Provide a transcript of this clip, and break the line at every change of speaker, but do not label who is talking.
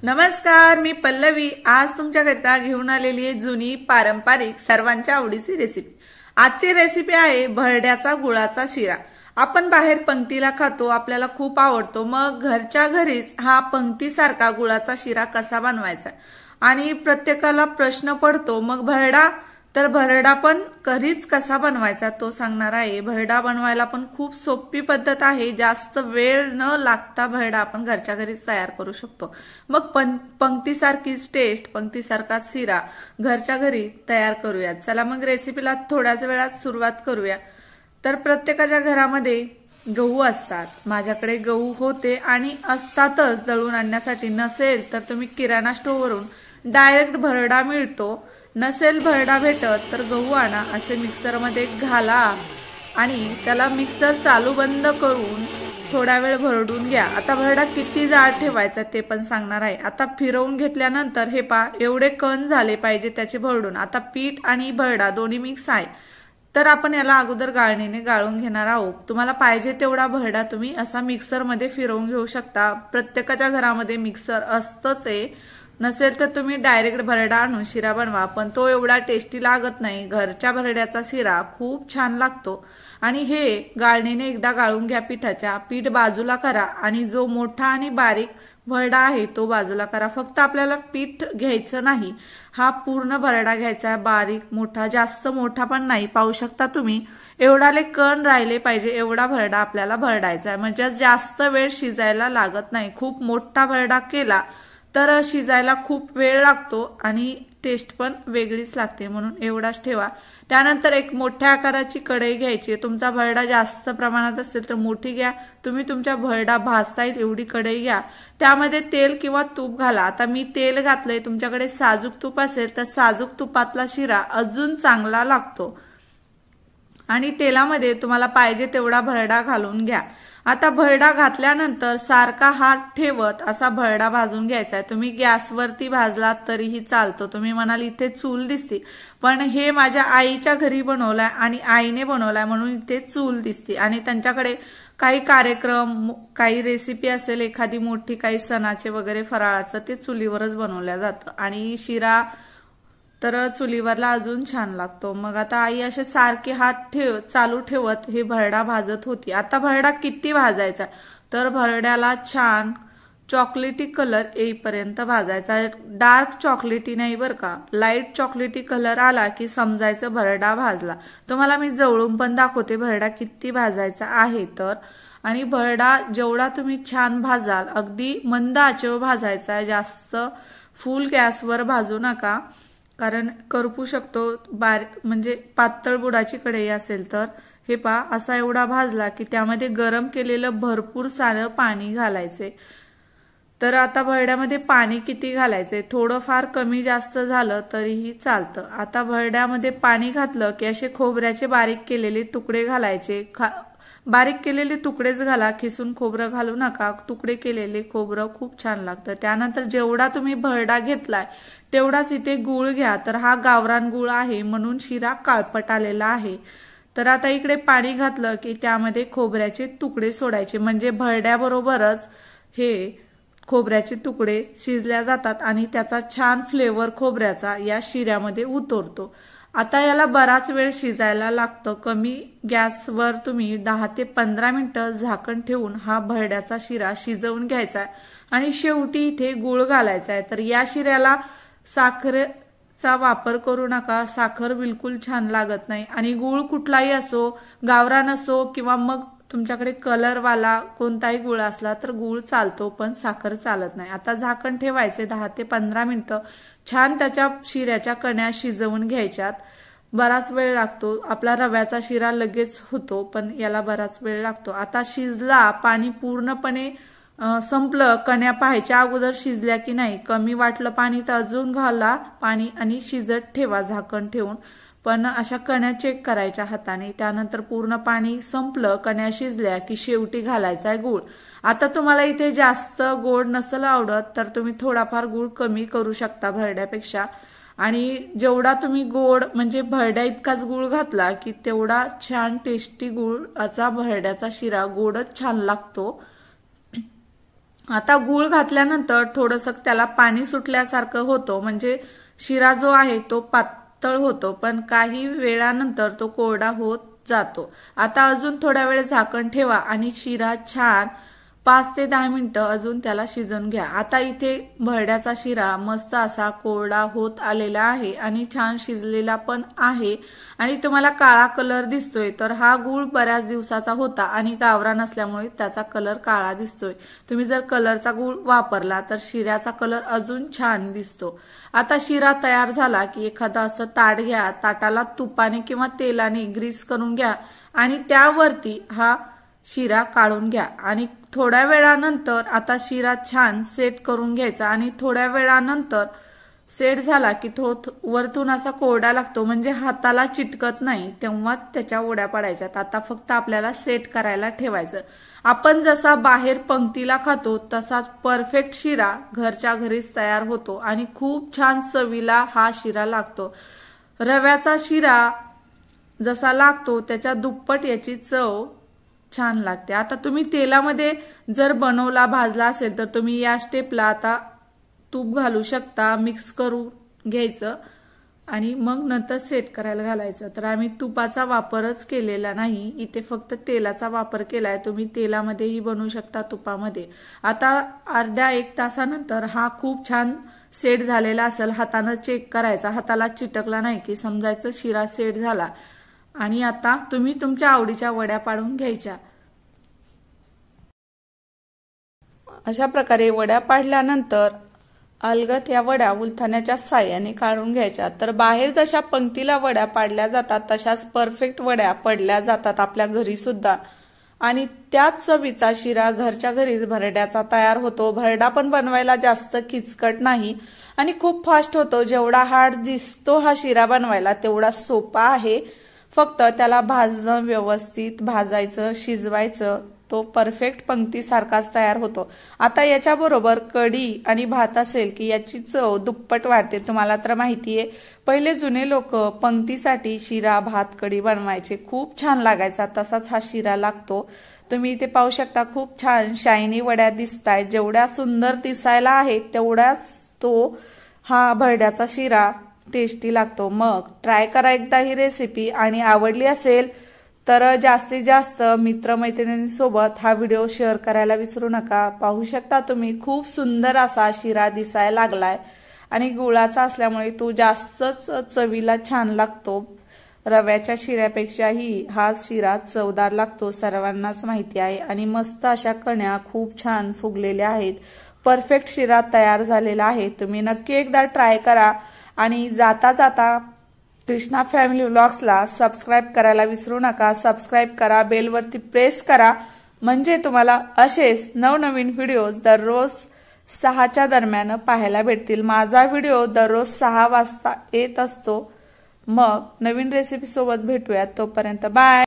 नमस्कार, मी पल्लवी आज तुमच्याकरिता घेऊन आलेली आहे जुनी पारंपरिक सर्वांच्या आवडीची रेसिपी। आजची रेसिपी आहे भरड्याचा गुळाचा शिरा। आपण बाहेर पंक्तीला खातो, आपल्याला खूप आवडतो। मग घरच्या घरीच हा पंक्तीसारखा गुळाचा शिरा कसा बनवायचा आणि प्रत्येकाला प्रश्न पडतो मग भरडा पण घरीच कसा बनवायचा तो सांगणार आहे। भरडा बनवायला पण खूप सोपी पद्धत आहे, जास्त वेळ न लागता भरडा आपण घरच्या घरीच तयार करू शकतो। मग पंक्तीसारखीच टेस्ट, पंक्तीसारखाच शिरा घरच्या घरी तयार करूया। चला मग रेसिपीला थोड्याच वेळात सुरुवात करूया। तर प्रत्येकाच्या घरामध्ये गहू असतात, माझ्याकडे गहू होते आणि असतातच दळून आणण्यासाठी। नसेल तर तुम्ही किराणा स्टोअरवरून डायरेक्ट भरडा मिळतो, नसेल भरडा भेटत तर गहू आणा, असे मिक्सरमध्ये घाला आणि त्याला मिक्सर चालू बंद करून थोडा वेळ भरडून घ्या। आता भरडा किती जाड ठेवायचा ते पण सांगणार आहे। आता फिरवून घेतल्यानंतर हे पा एवढे कण झाले पाहिजे त्याचे भरडून। आता पीठ आणि भरडा दोन्ही मिक्स आहे, तर आपण याला अगोदर गाळणीने गाळून घेणार आहोत। तुम्हाला पाहिजे तेवढा भरडा तुम्ही असा मिक्सरमध्ये फिरवून घेऊ शकता। प्रत्येकाच्या घरामध्ये मिक्सर असतंच आहे, नसेल तर तुम्ही डायरेक्ट भरडा आणून शिरा बनवा, पण तो एवढा टेस्टी लागत नाही। घरच्या भरड्याचा शिरा खूप छान लागतो। आणि हे गाळणीने एकदा गाळून घ्या, पीठ बाजूला करा आणि जो मोठा आणि बारीक भरडा आहे तो बाजूला करा। फक्त आपल्याला पीठ घ्यायचं नाही, हा पूर्ण भरडा घ्यायचा, बारीक मोठा, जास्त मोठा पण नाही। पाहू शकता तुम्ही एवढाले कण राहिले पाहिजे एवढा भरडा आपल्याला भरडायचा आहे, म्हणजे जास्त वेळ शिजायला लागत नाही। खूप मोठा भरडा केला तर शिजायला खूप वेळ लागतो आणि टेस्ट पण वेगळीच लागते, म्हणून एवढाच ठेवा। त्यानंतर एक मोठ्या आकाराची कढई घ्यायची। तुमचा भरडा जास्त प्रमाणात असेल तर मोठी घ्या, तुम्ही तुमच्या भरडा भाजता येईल एवढी कढई घ्या, त्यामध्ये तेल किंवा तूप घाला। आता मी तेल घातलंय, तुमच्याकडे साजूक तूप असेल तर साजूक तुपातला शिरा अजून चांगला लागतो। आणि तेलामध्ये तुम्हाला पाहिजे तेवढा भरडा घालून घ्या। आता भरडा घातल्यानंतर सारखा हात ठेवत असा भरडा भाजून घ्यायचा आहे। तुम्ही गॅसवरती भाजलात तरीही चालतो। तुम्ही म्हणाल इथे चूल दिसते, पण हे माझ्या आईच्या घरी बनवलाय आणि आईने बनवलाय म्हणून इथे चूल दिसते। आणि त्यांच्याकडे काही कार्यक्रम, काही रेसिपी असेल एखादी मोठी, काही सणाचे वगैरे फराळाचं, ते चुलीवरच बनवल्या जातं आणि शिरा तर चुलीवरला अजून छान लागतो। मग आता आई असे सारखे हात चालू ठेवत हे भरडा भाजत होती। आता भरडा किती भाजायचा तर भरड्याला छान चॉकलेटी कलर येईपर्यंत भाजायचा। डार्क चॉकलेटी नाही बरं का, लाईट चॉकलेटी कलर आला की समजायचं भरडा भाजला। तुम्हाला मी जवळून पण दाखवते भरडा किती भाजायचा आहे तर। आणि भरडा जेवढा तुम्ही छान भाजाल, अगदी मंद आचेवर भाजायचा, जास्त फुल गॅसवर भाजू नका, कारण करपू शकतो। म्हणजे पातळ बुडाची कढई असेल तर हे पा असा एवढा भाजला की त्यामध्ये गरम केलेलं भरपूर सारं पाणी घालायचे। तर आता भरड्यामध्ये पाणी किती घालायचे, थोडं फार कमी जास्त झालं तरीही चालतं। आता भरड्यामध्ये पाणी घातलं की असे खोबऱ्याचे बारीक केलेले तुकडे घालायचे। बारीक केलेले तुकडेच घाला, खिसून खोबरं घालू नका। तुकडे केलेले खोबरं खूप छान लागतं। त्यानंतर जेवढा तुम्ही भरडा घेतलाय तेवढाच इथे गूळ घ्या। तर हा गावरान गूळ आहे म्हणून शिरा काळपट आलेला आहे। तर आता इकडे पाणी घातलं की त्यामध्ये खोबऱ्याचे तुकडे सोडायचे, म्हणजे भरड्याबरोबरच हे खोबऱ्याचे तुकडे शिजल्या जातात आणि त्याचा छान फ्लेवर खोबऱ्याचा या शिऱ्यामध्ये उतरतो। आता याला बराच वेळ शिजायला लागतं। कमी गॅसवर तुम्ही 10 ते 15 मिनिटं झाकण ठेवून हा भरड्याचा शिरा शिजवून घ्यायचा आणि शेवटी इथे गूळ घालायचा आहे। तर या शिऱ्याला साखरेचा वापर करू नका, साखर बिलकुल छान लागत नाही। आणि गूळ कुठलाही असो, गावरान असो किंवा मग तुमच्याकडे कलरवाला कोणताही गूळ असला तर गूळ चालतो, पण साखर चालत नाही। आता झाकण ठेवायचे 10 ते 15 मिनिटं, छान त्याच्या शिऱ्याच्या कण्या शिजवून घ्यायच्यात। बराच वेळ लागतो, आपला रव्याचा शिरा लगेच होतो पण याला बराच वेळ लागतो। आता शिजला, पाणी पूर्णपणे संपलं, कण्या पाहायच्या अगोदर शिजल्या की नाही, कमी वाटलं पाणी तर अजून घाला पाणी आणि शिजत ठेवा झाकण ठेवून। पण अशा कण्या चेक करायच्या हाताने। त्यानंतर पूर्ण पाणी संपलं, कण्या शिजल्या की शेवटी घालायचा आहे गूळ। आता तुम्हाला इथे जास्त गोड नसेल आवडत तर तुम्ही थोडाफार गूळ कमी करू शकता भरड्यापेक्षा। आणि जेवढा तुम्ही गोड म्हणजे भरड्या इतकाच गूळ घातला की तेवढा छान टेस्टी गुळाचा भरड्याचा शिरा गोडच छान लागतो। आता गूळ घातल्यानंतर थोडंसं त्याला पाणी सुटल्यासारखं होतं, म्हणजे शिरा जो आहे तो पातळ होतो, पण काही वेळानंतर तो कोरडा होत जातो। आता अजून थोडा वेळ झाकण ठेवा आणि शिरा छान 5 ते 10 मिनिटं अजून त्याला शिजवून घ्या। आता इथे भरड्याचा शिरा मस्त असा कोरडा होत आलेला आहे आणि छान शिजलेला पण आहे आणि तुम्हाला काळा कलर दिसतोय, तर हा गूळ बऱ्याच दिवसाचा होता आणि गावरान असल्यामुळे त्याचा कलर काळा दिसतोय। तुम्ही जर कलरचा गूळ वापरला तर शिऱ्याचा कलर अजून छान दिसतो। आता शिरा तयार झाला की एखादा असं ताट घ्या, ताटाला तुपाने किंवा तेलाने ग्रीस करून घ्या आणि त्यावरती हा शिरा काढून घ्या आणि थोड्या वेळानंतर आता शिरा छान सेट करून घ्यायचा आणि थोड्या वेळानंतर सेट झाला की तो वरतून असा कोरडा लागतो, म्हणजे हाताला चिटकत नाही, तेव्हा त्याच्या वड्या पाडायच्यात। आता फक्त आपल्याला सेट करायला ठेवायचं। आपण जसा बाहेर पंक्तीला खातो तसाच परफेक्ट शिरा घरच्या घरीच तयार होतो आणि खूप छान चवीला हा शिरा लागतो। रव्याचा शिरा जसा लागतो त्याच्या दुप्पट याची चव छान लागते। आता तुम्ही तेलामध्ये जर बनवला भाजला असेल तर तुम्ही या स्टेपला आता तूप घालू शकता, मिक्स करून घ्यायचं आणि मग नंतर सेट करायला घालायचं। तर आम्ही तुपाचा वापरच केलेला नाही, इथे फक्त तेलाचा वापर केलाय। तुम्ही तेलामध्येही बनवू शकता, तुपामध्ये। आता अर्ध्या 1 तासानंतर हा खूप छान सेट झालेला असेल, हाताने चेक करायचा, हाताला चिटकला नाही की समजायचं शिरा सेट झाला। आणि आता तुम्ही तुमच्या आवडीच्या वड्या पाडून घ्यायच्या। अशा प्रकारे वड्या पाडल्यानंतर अलगद या वड्या उलथण्याच्या साहाय्याने काढून घ्यायच्या। तर बाहेर जशा पंक्तीला वड्या पाडल्या जातात तशाच परफेक्ट वड्या पडल्या जातात आपल्या घरी सुद्धा आणि त्याच चवीचा शिरा घरच्या घरीच भरड्याचा तयार होतो। भरडा पण बनवायला जास्त किचकट नाही आणि खूप फास्ट होतो। जेवढा हार्ड दिसतो हा शिरा बनवायला तेवढा सोपा आहे, फक्त त्याला भाजणं, व्यवस्थित भाजायचं, शिजवायचं, तो परफेक्ट पंक्तीसारखाच तयार होतो। आता याच्या बरोबर कढी आणि भात असेल की याची चव दुप्पट वाढते। तुम्हाला तर माहितीये, पहिले जुने लोक पंक्तीसाठी शिरा, भात, कढी बनवायचे, खूप छान लागायचा, तसाच हा शिरा लागतो। तुम्ही इथे पाहू शकता, खूप छान शायनी वड्या दिसतायत। जेवढ्या सुंदर दिसायला आहेत तेवढाच तो हा भरड्याचा शिरा टेस्टी लागतो। मग ट्राय करा एकदा ही रेसिपी आणि आवडली असेल तर जास्तीत जास्त मित्रमैत्रिणींसोबत हा व्हिडिओ शेअर करायला विसरू नका। पाहू शकता तुम्ही, खूप सुंदर असा शिरा दिसायला लागलाय आणि गुळाचा असल्यामुळे तो जास्तच चवीला छान लागतो। रव्याच्या शिऱ्यापेक्षाही हा शिरा चवदार लागतो, सर्वांनाच माहिती आहे। आणि मस्त अशा कण्या खूप छान फुगलेल्या आहेत। परफेक्ट शिरा तयार झालेला आहे। तुम्ही नक्की एकदा ट्राय करा आणि जाता जाता कृष्णा फॅमिली व्लॉग्सला सबस्क्राइब करायला विसरू नका। सबस्क्राइब करा, बेलवरती प्रेस करा, म्हणजे तुम्हाला असेच नवनवीन व्हिडिओज दररोज 6च्या दरम्यान पाहायला भेटतील। माझा व्हिडिओ दररोज 6 वाजता येत असतो। मग नवीन रेसिपी सोबत भेटूयात, तोपर्यंत बाय।